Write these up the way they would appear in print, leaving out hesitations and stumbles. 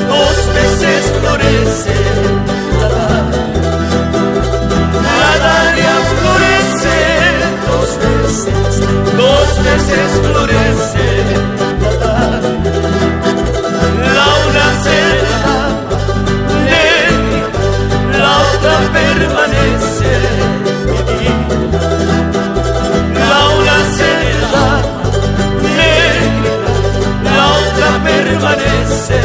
dos veces florece. La dalia florece dos veces florece. La una se derrama negra, la otra permanece. La una se derrama negra, la otra permanece.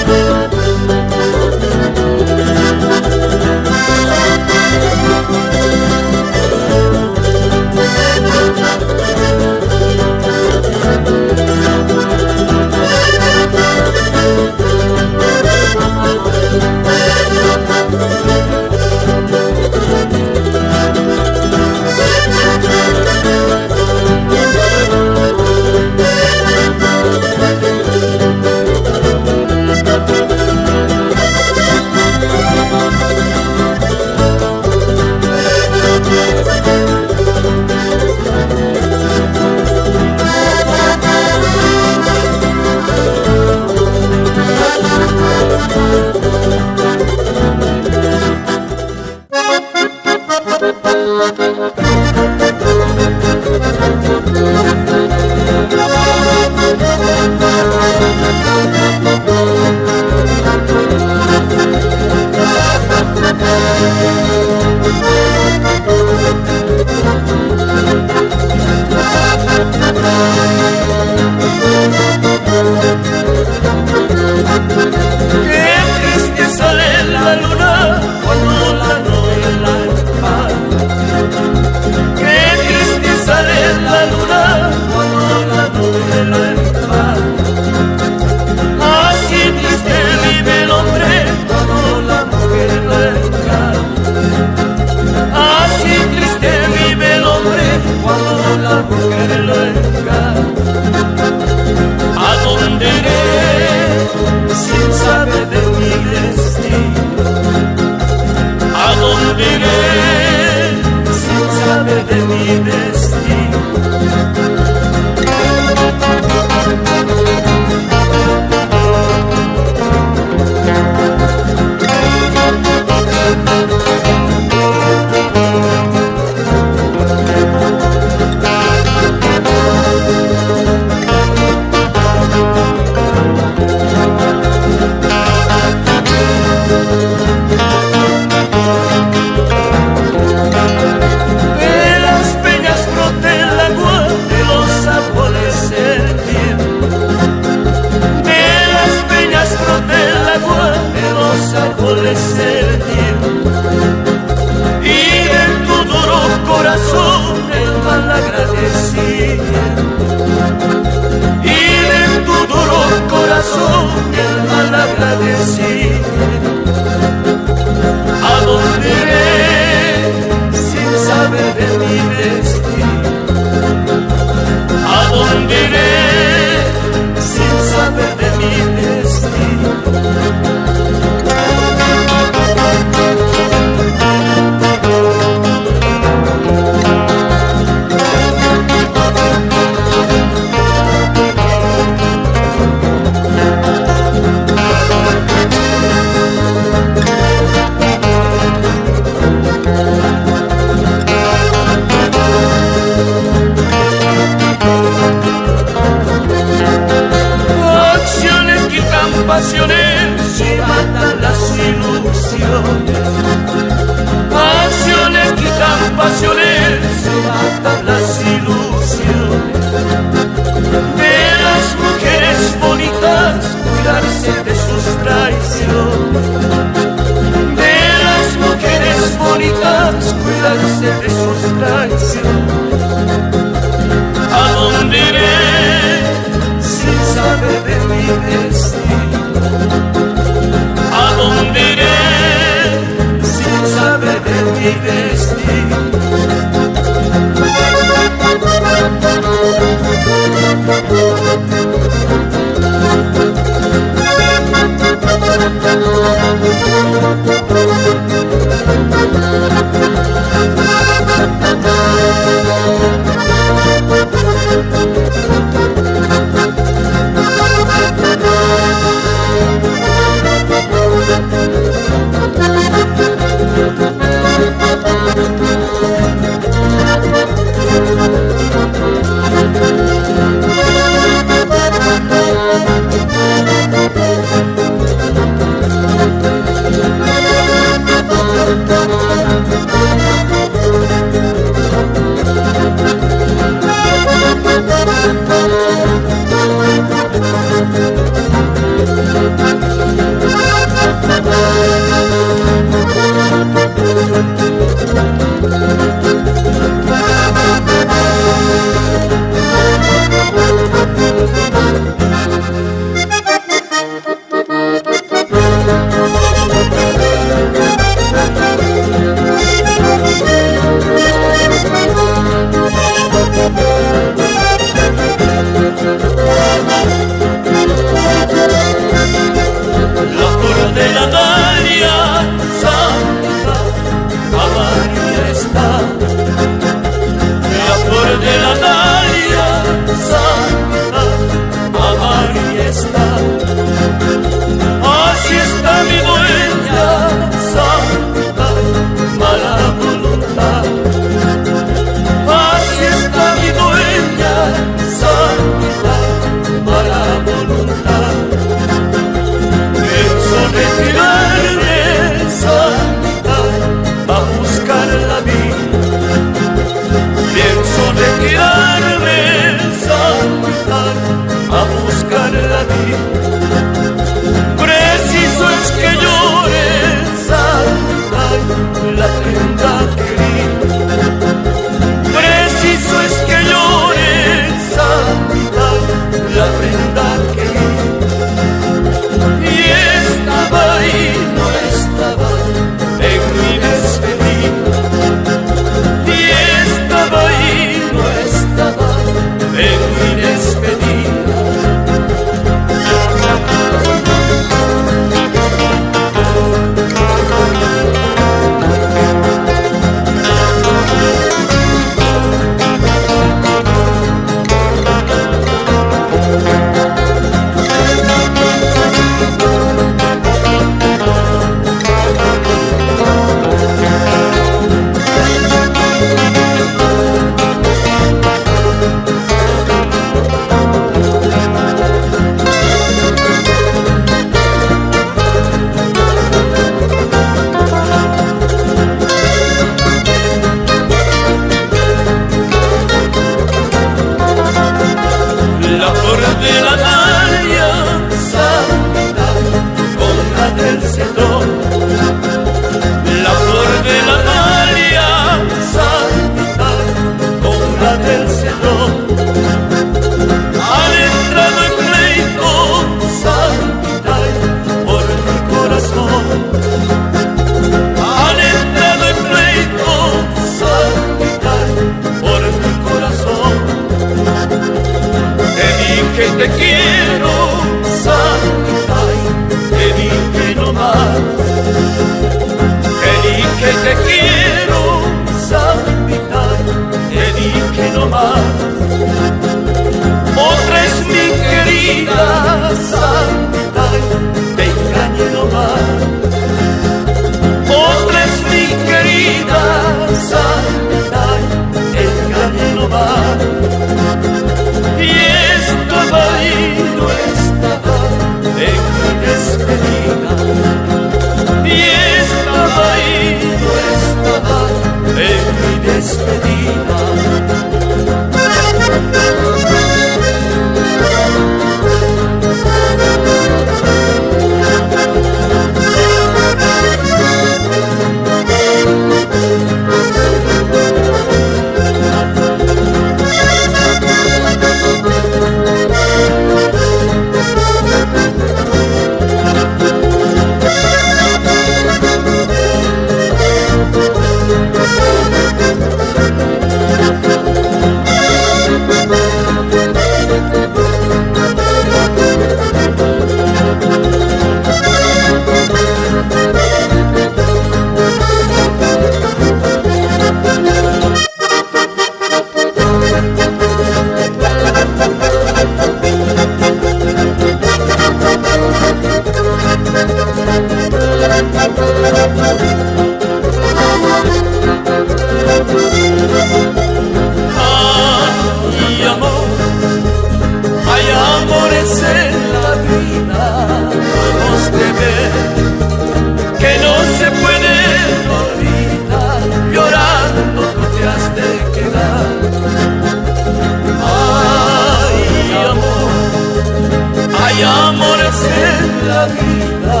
la vida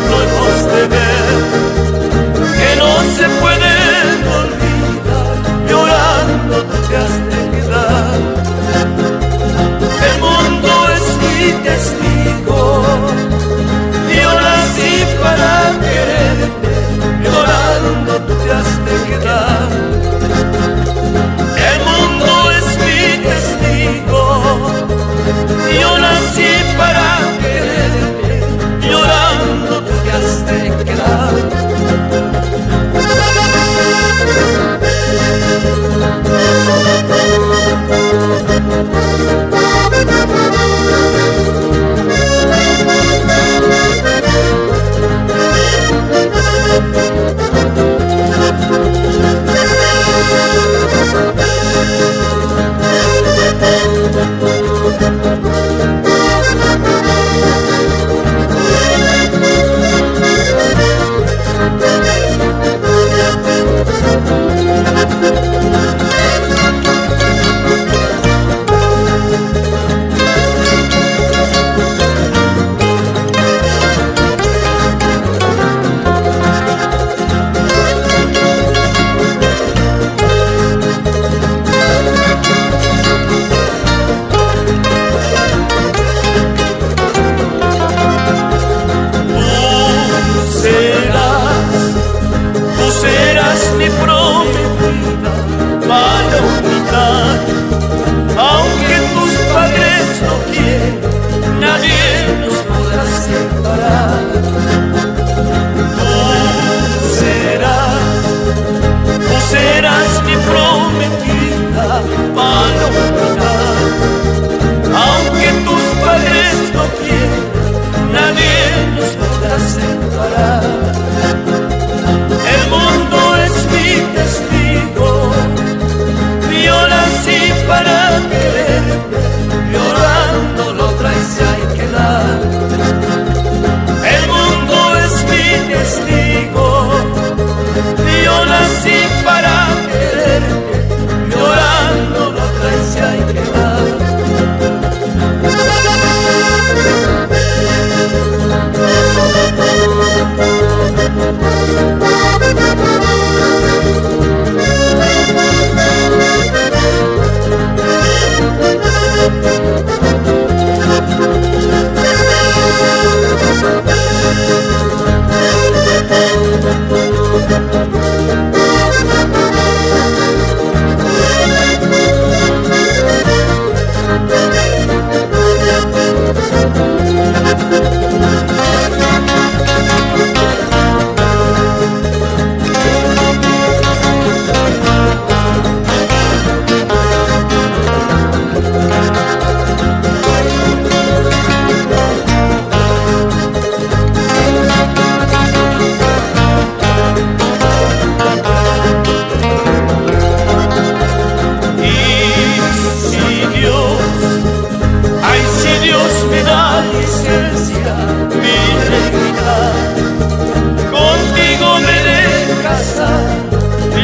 lo hemos de ver, que no se pueden olvidar, llorando tú te has de quedar. El mundo es mi testigo, yo nací para quererte, llorando tú te has de quedar. El mundo es mi testigo, yo nací para quererte, llorando tú te has de quedar. Mi prometida para unidad, aunque tus padres no quieran, nadie nos podrá separar. Tú serás mi prometida para unidad, aunque tus padres no quieran, nadie nos podrá separar. El mundo es mi testigo, yo nací para quererte, llorando lo traes y hay que dar. El mundo es mi testigo, yo nací para quererte, llorando lo traes y hay que dar.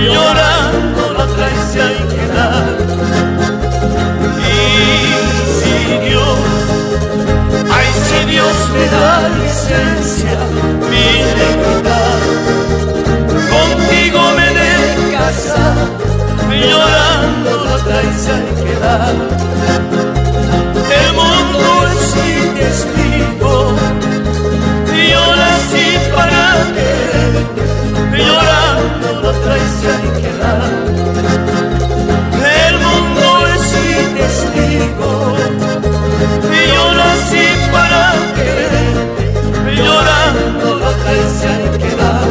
Llorando la traes y hay que dar. Y si Dios me da licencia, mi dignidad, contigo me de casar, llorando la traes y hay que dar. El mundo es mi testigo, yo nací para quererte, llorando la traes y hay que dar. El mundo es mi testigo, yo nací para quererte, llorando la traes y hay que dar.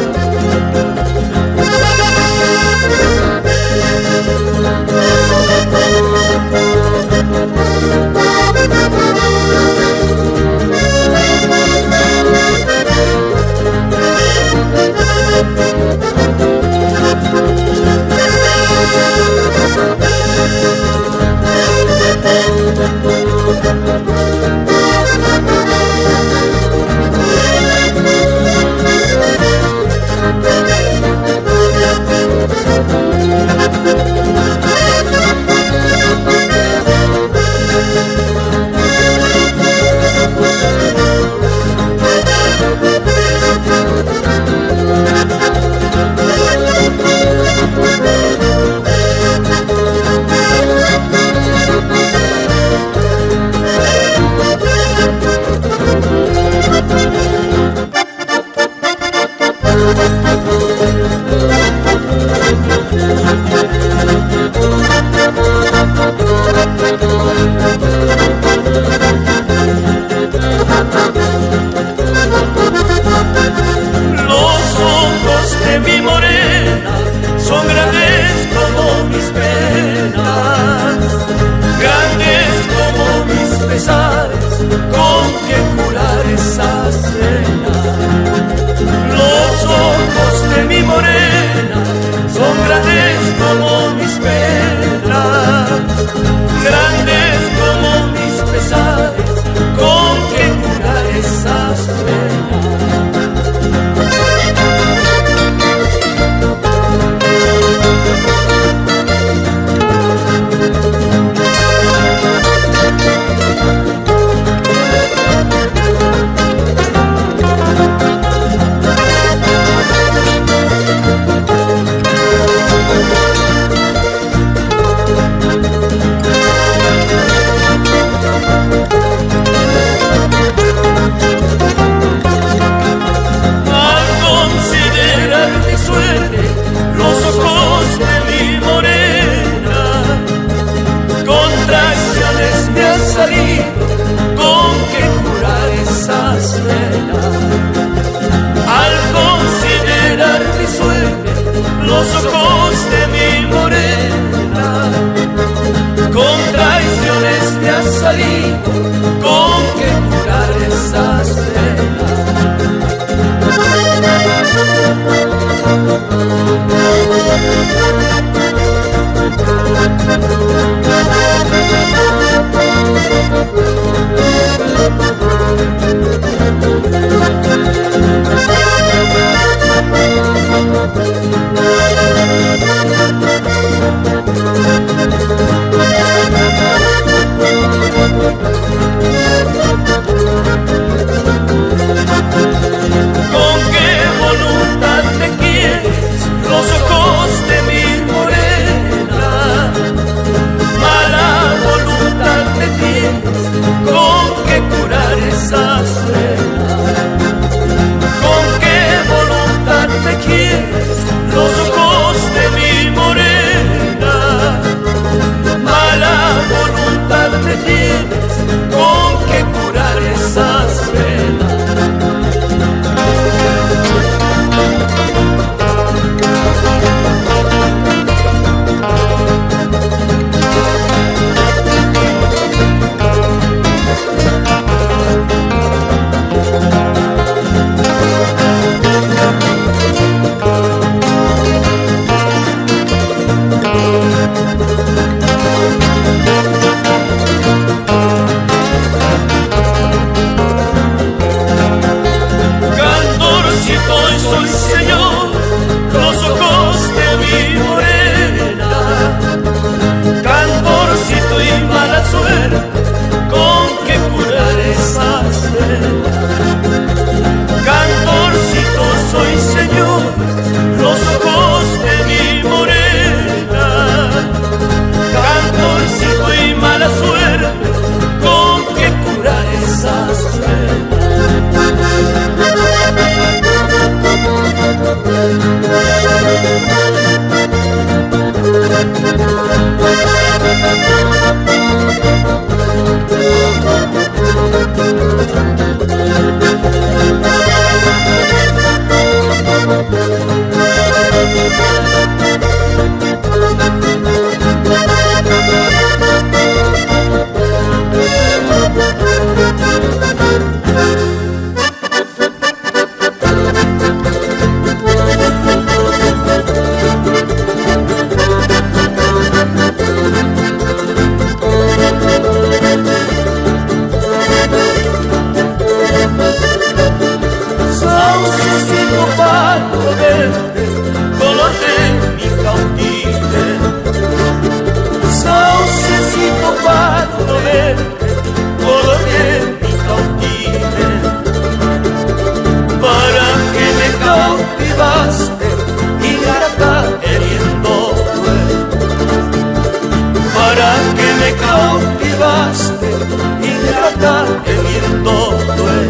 gemir todo él.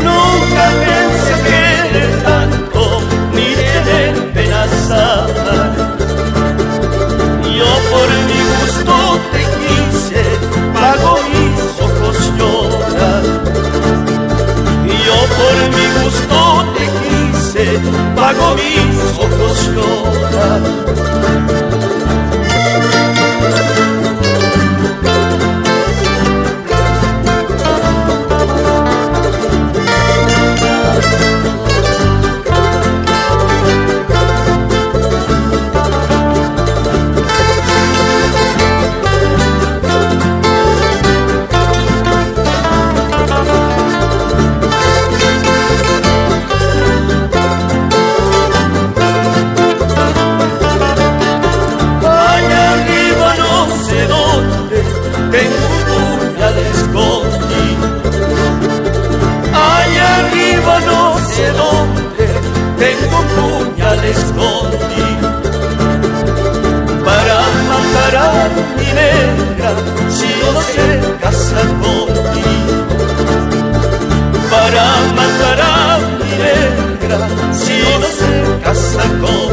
Nunca pensé querer tanto, ni tener penas amar. Yo por mi gusto te quise, pago mis ojos llorar. Yo por mi gusto te quise, pago mis ojos llorar. Tengo un puñal escondido, allá arriba no sé dónde, tengo un puñal escondido, para matar a mi negra si no se casa conmigo, para matar a mi negra si no se casa conmigo.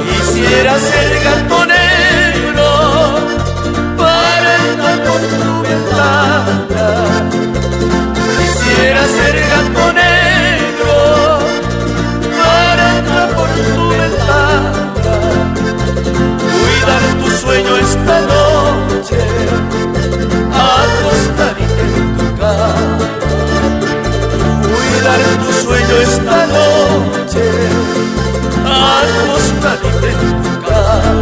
Quisiera ser gato negro para entrar por tu ventana. Quisiera ser gato negro para entrar por tu ventana. Cuidar tu sueño esta noche, acostadita en tu cama. Cuidar tu sueño esta noche, acostadita en tu cama.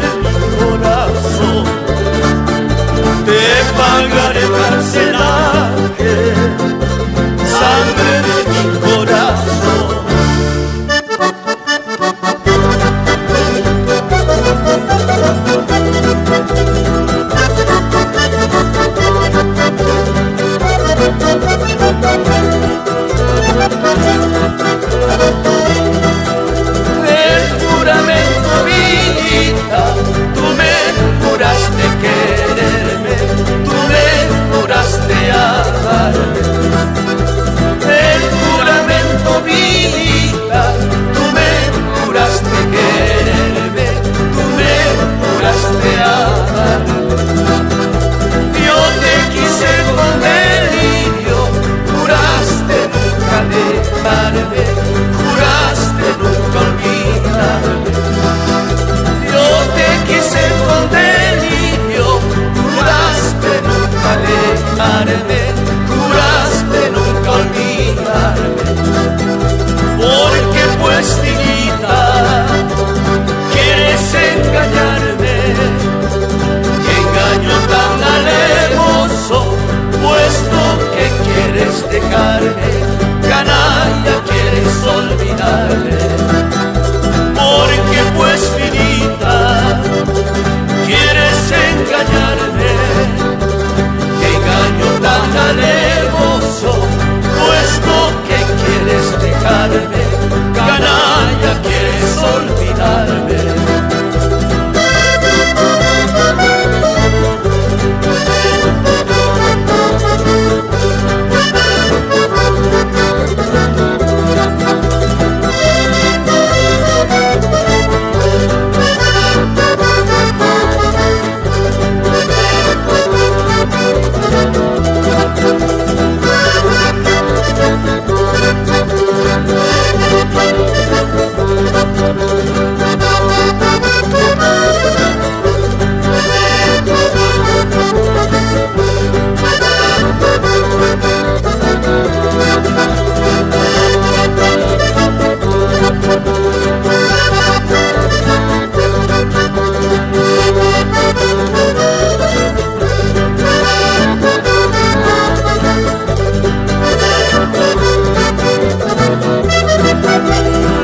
de mi corazón. Te pagaré carcelaje, sangre de mi corazón. El juramento habilita, tú me juraste quererme, tú me juraste amarme. El juramento habilita, tú me juraste quererme, tú me juraste amarme. Yo te quise con delirio, juraste nunca dejarme, juraste nunca olvidarme. Yo te quise con delirio, juraste nunca dejarme, juraste nunca olvidarme. Porque pues finita, quieres engañarme, qué engaño tan alevoso, puesto que quieres dejarme, canalla, quieres olvidarme. Porque pues finita, quieres engañarme, qué engaño tan alevoso, puesto que quieres dejarme, canalla, quieres olvidarme.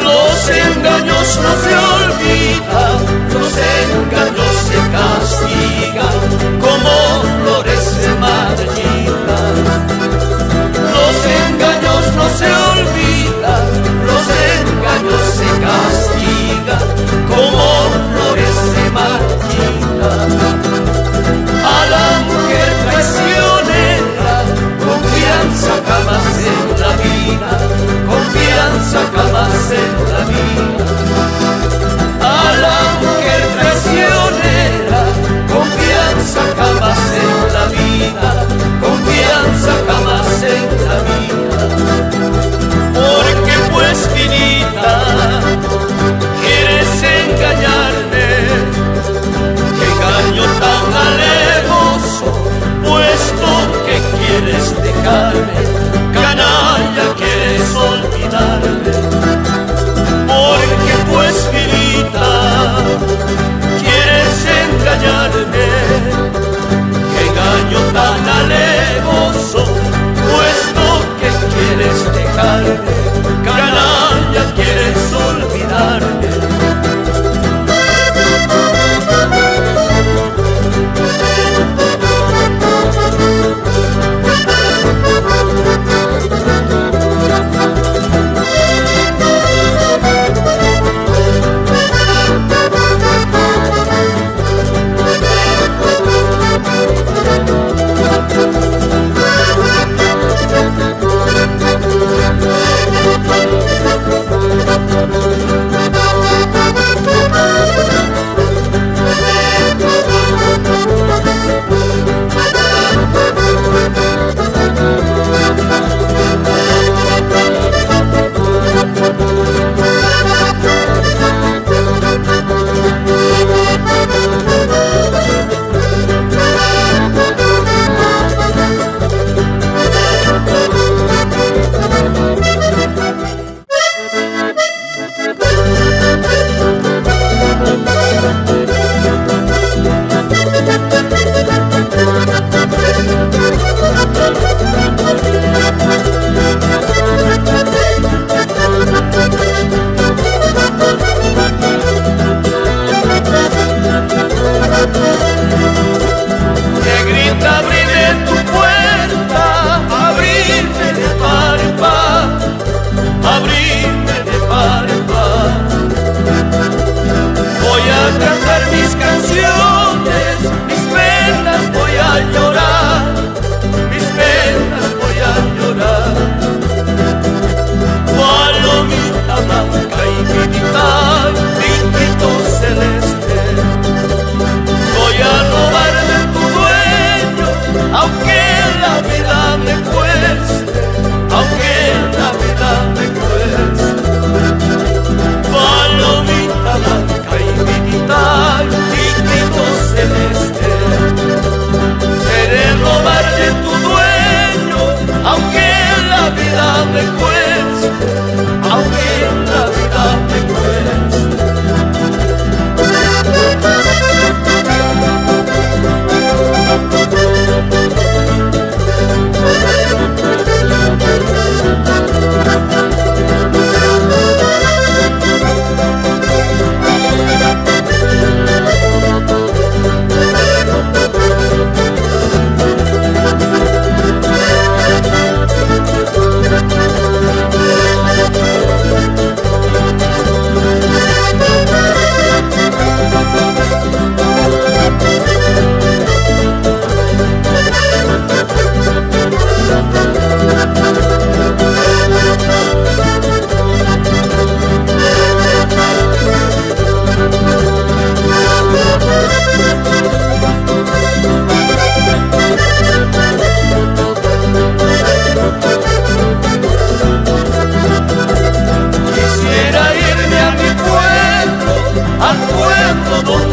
Los engaños no se olvidan, los engaños se castigan, como flores se marchitan. Los engaños no se olvidan, los engaños se castigan, como flores se marchitan. A la mujer traicionera, confianza jamás en la vida, confianza jamás en la vida.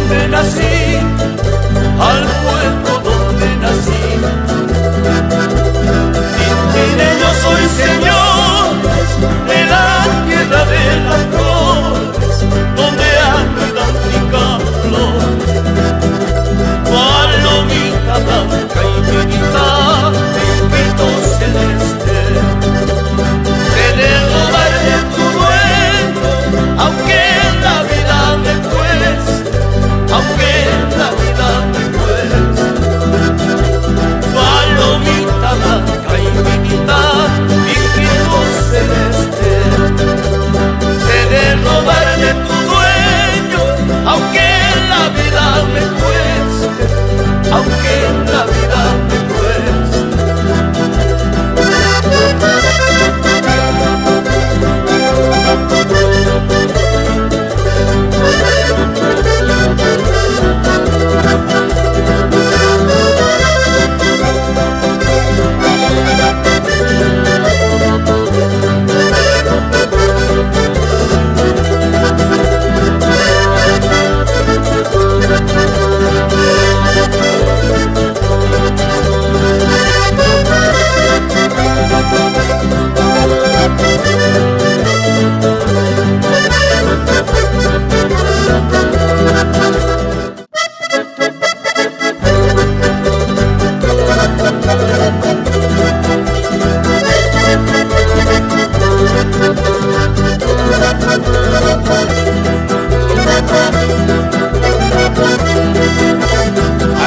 donde nací, al pueblo donde nací. Tintineño soy, señores, de la tierra de las flores, donde andan picando palomita blanca y finita, piquito celeste. De robar de tu dueño, aunque la vida me cueste, aunque la vida me cueste. Palomita blanca y finita, piquito celeste. De robar de tu dueño, aunque la vida me cueste, aunque la vida me cueste.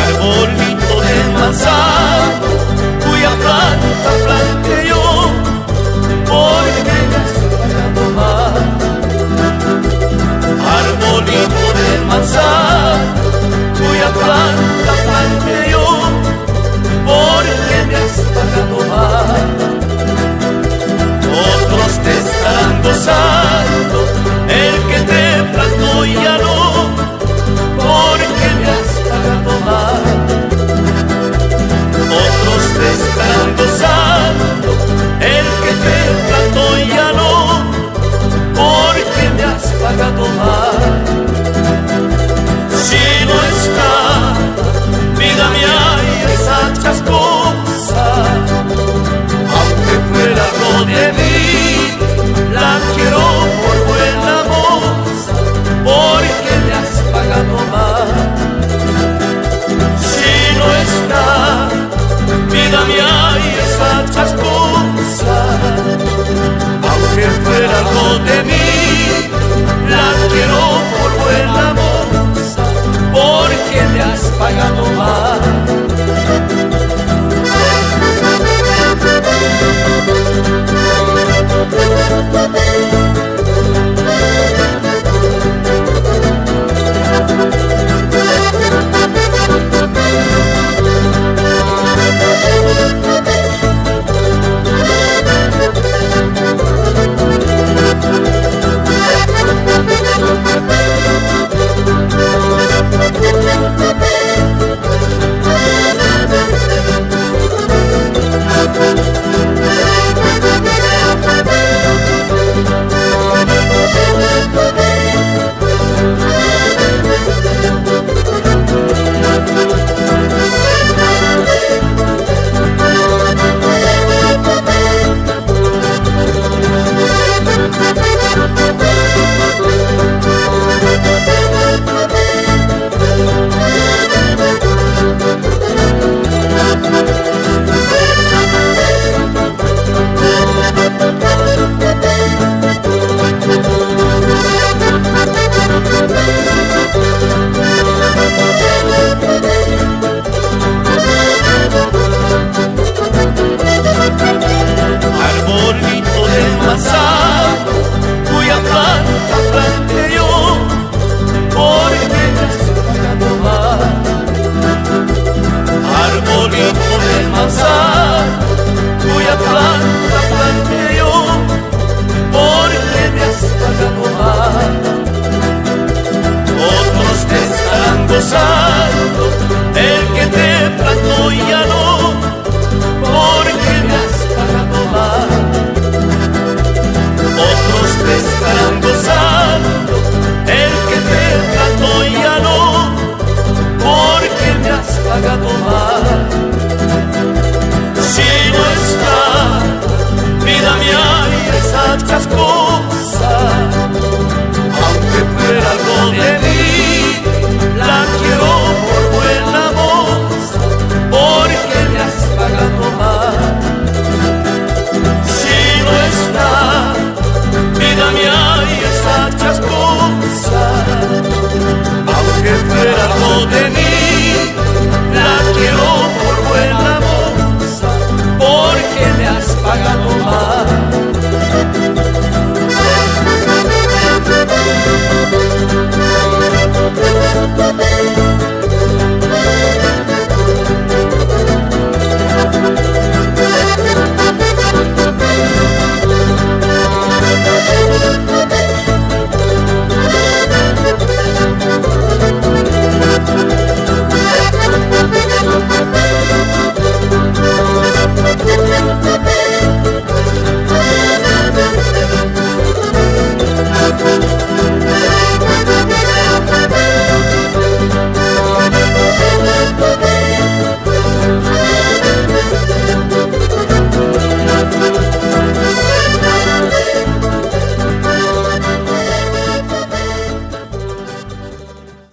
Arbolito de manzano, cuya planta planté yo, porque me has pagado mal. Arbolito de manzano, cuya planta planté yo, porque me has pagado mal. Otros te estarán gozando, el que te plantó ya no, porque me has pagado mal. Otros te estarán gozando, el que te plantó ya no, porque me has pagado mal.